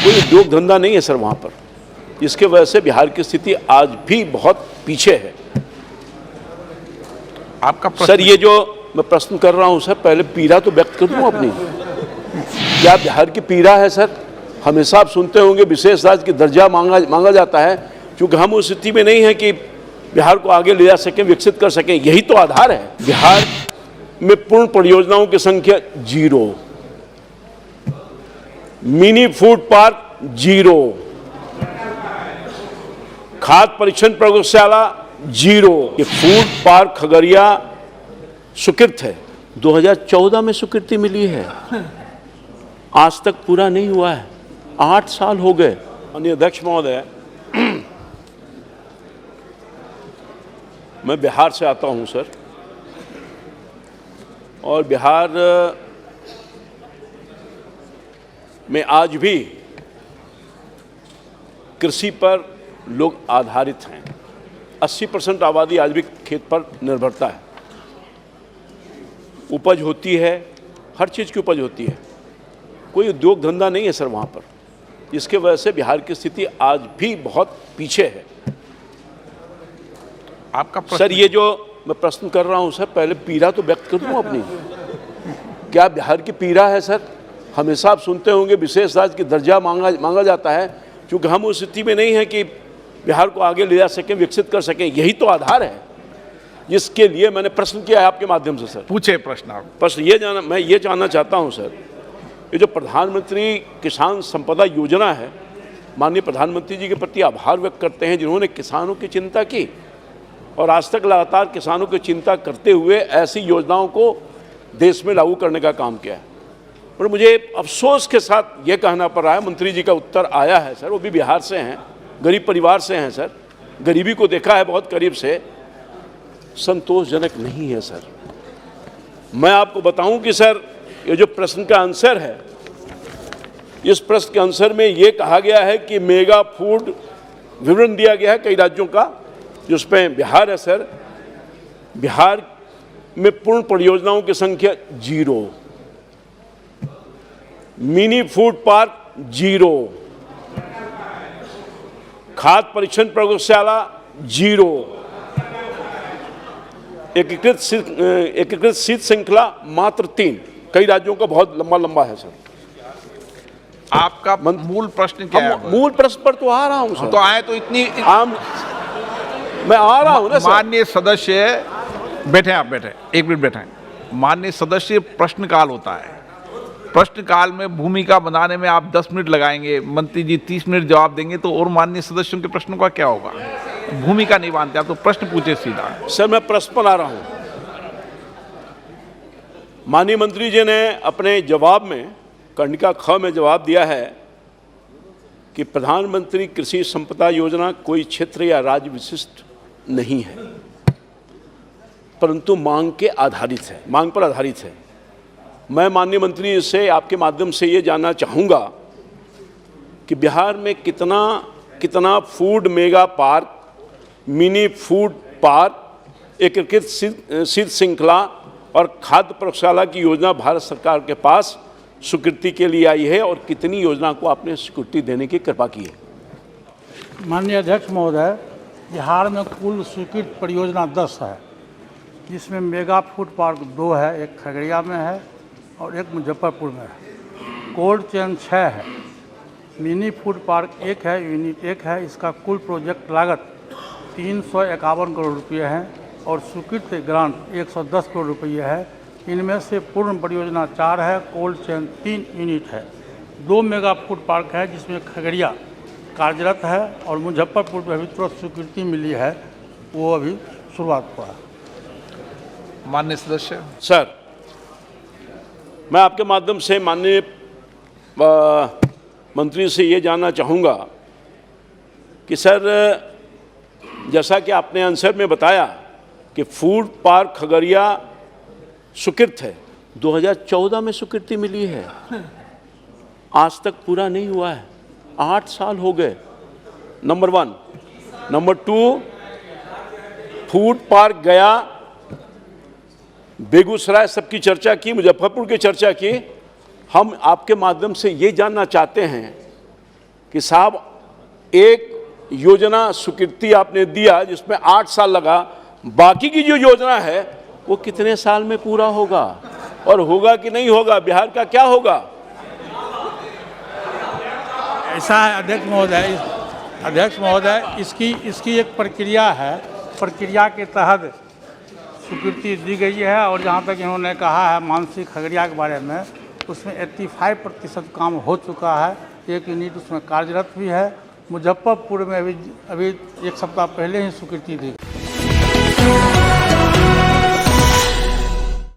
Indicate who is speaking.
Speaker 1: कोई उद्योग धंधा नहीं है सर वहाँ पर, इसके वजह से बिहार की स्थिति आज भी बहुत पीछे है।
Speaker 2: आपका
Speaker 1: सर ये जो मैं प्रश्न कर रहा हूँ सर, पहले पीड़ा तो व्यक्त कर दूँ अपनी। क्या बिहार की पीड़ा है सर? हमेशा आप सुनते होंगे विशेष राज्य की दर्जा मांगा जाता है, क्योंकि हम उस स्थिति में नहीं है कि बिहार को आगे ले जा सकें, विकसित कर सकें। यही तो आधार है। बिहार में पूर्ण परियोजनाओं की संख्या 0, मिनी फूड पार्क 0, खाद्य परीक्षण प्रयोगशाला 0। ये फूड पार्क खगड़िया स्वीकृत है, 2014 में स्वीकृति मिली है, आज तक पूरा नहीं हुआ है, 8 साल हो गए। माननीय अध्यक्ष महोदय, मैं बिहार से आता हूं सर, और बिहार में आज भी कृषि पर लोग आधारित हैं। 80% आबादी आज भी खेत पर निर्भरता है। उपज होती है, हर चीज़ की उपज होती है, कोई उद्योग धंधा नहीं है सर वहाँ पर, इसके वजह से बिहार की स्थिति आज भी बहुत पीछे है।
Speaker 2: आपका
Speaker 1: सर ये जो मैं प्रश्न कर रहा हूँ सर, पहले पीड़ा तो व्यक्त कर दूँ अपनी। क्या बिहार की पीड़ा है सर? हमेशा आप सुनते होंगे विशेष राज्य की दर्जा मांगा जाता है, क्योंकि हम उस स्थिति में नहीं है कि बिहार को आगे ले जा सकें, विकसित कर सकें। यही तो आधार है, जिसके लिए मैंने प्रश्न किया है आपके माध्यम से। सर
Speaker 2: पूछे प्रश्न आप।
Speaker 1: प्रश्न मैं ये जानना चाहता हूँ सर, ये जो प्रधानमंत्री किसान संपदा योजना है, माननीय प्रधानमंत्री जी के प्रति आभार व्यक्त करते हैं जिन्होंने किसानों की चिंता की और आज तक लगातार किसानों की चिंता करते हुए ऐसी योजनाओं को देश में लागू करने का काम किया है। और मुझे अफसोस के साथ ये कहना पड़ रहा है, मंत्री जी का उत्तर आया है सर, वो भी बिहार से हैं, गरीब परिवार से हैं सर, गरीबी को देखा है बहुत करीब से, संतोषजनक नहीं है सर। मैं आपको बताऊं कि सर ये जो प्रश्न का आंसर है, इस प्रश्न के आंसर में ये कहा गया है कि मेगा फूड विवरण दिया गया है कई राज्यों का, जिसमें बिहार है सर। बिहार में पूर्ण परियोजनाओं की संख्या 0, मिनी फूड पार्क 0, खाद्य परीक्षण प्रयोगशाला 0, एकीकृत शीत श्रृंखला मात्र 3। कई राज्यों का बहुत लंबा है सर।
Speaker 2: आपका मूल प्रश्न क्या है?
Speaker 1: मूल प्रश्न पर तो आ रहा हूं सर।
Speaker 2: तो आए तो इतनी
Speaker 1: मैं आ रहा हूं ना सर।
Speaker 2: माननीय सदस्य बैठे, आप बैठे, 1 मिनट बैठे। माननीय सदस्य, प्रश्नकाल होता है, प्रश्नकाल में भूमिका बनाने में आप 10 मिनट लगाएंगे, मंत्री जी 30 मिनट जवाब देंगे, तो और माननीय सदस्यों के प्रश्नों का क्या होगा? भूमिका नहीं बांधते आप, तो प्रश्न पूछे सीधा।
Speaker 1: सर मैं प्रश्न पर आ रहा हूं। माननीय मंत्री जी ने अपने जवाब में कंडिका ख में जवाब दिया है कि प्रधानमंत्री कृषि संपदा योजना कोई क्षेत्र या राज्य विशिष्ट नहीं है, परंतु मांग के आधारित है, मांग पर आधारित है। मैं माननीय मंत्री से आपके माध्यम से ये जानना चाहूँगा कि बिहार में कितना food mega park, mini food park, एकीकृत शीत श्रृंखला और खाद्य प्रयोगशाला की योजना भारत सरकार के पास स्वीकृति के लिए आई है, और कितनी योजना को आपने स्वीकृति देने की कृपा की है?
Speaker 3: माननीय अध्यक्ष महोदय, बिहार में कुल स्वीकृत परियोजना 10 है, जिसमें मेगा फूड पार्क 2 है, एक खगड़िया में है और एक मुजफ्फरपुर में है। कोल्ड चेन 6 है, मिनी फूड पार्क 1 है, यूनिट 1 है। इसका कुल प्रोजेक्ट लागत 351 करोड़ रुपये है और स्वीकृत ग्रांट 110 करोड़ रुपये है। इनमें से पूर्ण परियोजना 4 है, कोल्ड चेन 3 यूनिट है। 2 मेगा फूड पार्क है, जिसमें खगड़िया कार्यरत है और मुजफ्फरपुर में अभी तुरंत स्वीकृति मिली है, वो अभी शुरुआत हुआ है।
Speaker 2: माननीय सदस्य
Speaker 1: सर, मैं आपके माध्यम से माननीय मंत्री से ये जानना चाहूँगा कि सर, जैसा कि आपने आंसर में बताया कि फूड पार्क खगड़िया स्वीकृत है, 2014 में स्वीकृति मिली है, आज तक पूरा नहीं हुआ है, 8 साल हो गए। नंबर 1। नंबर 2, फूड पार्क गया, बेगूसराय सबकी चर्चा की, मुजफ्फरपुर की चर्चा की। हम आपके माध्यम से ये जानना चाहते हैं कि साहब एक योजना स्वीकृति आपने दिया जिसमें 8 साल लगा, बाकी की जो योजना है वो कितने साल में पूरा होगा और होगा कि नहीं होगा, बिहार का क्या होगा?
Speaker 3: ऐसा है अध्यक्ष महोदय, इसकी एक प्रक्रिया है, प्रक्रिया के तहत स्वीकृति दी गई है। और जहाँ तक इन्होंने कहा है मानसी खगड़िया के बारे में, उसमें 85% काम हो चुका है। एक यूनिट उसमें कार्यरत भी है। मुजफ्फरपुर में अभी 1 सप्ताह पहले ही स्वीकृति दी।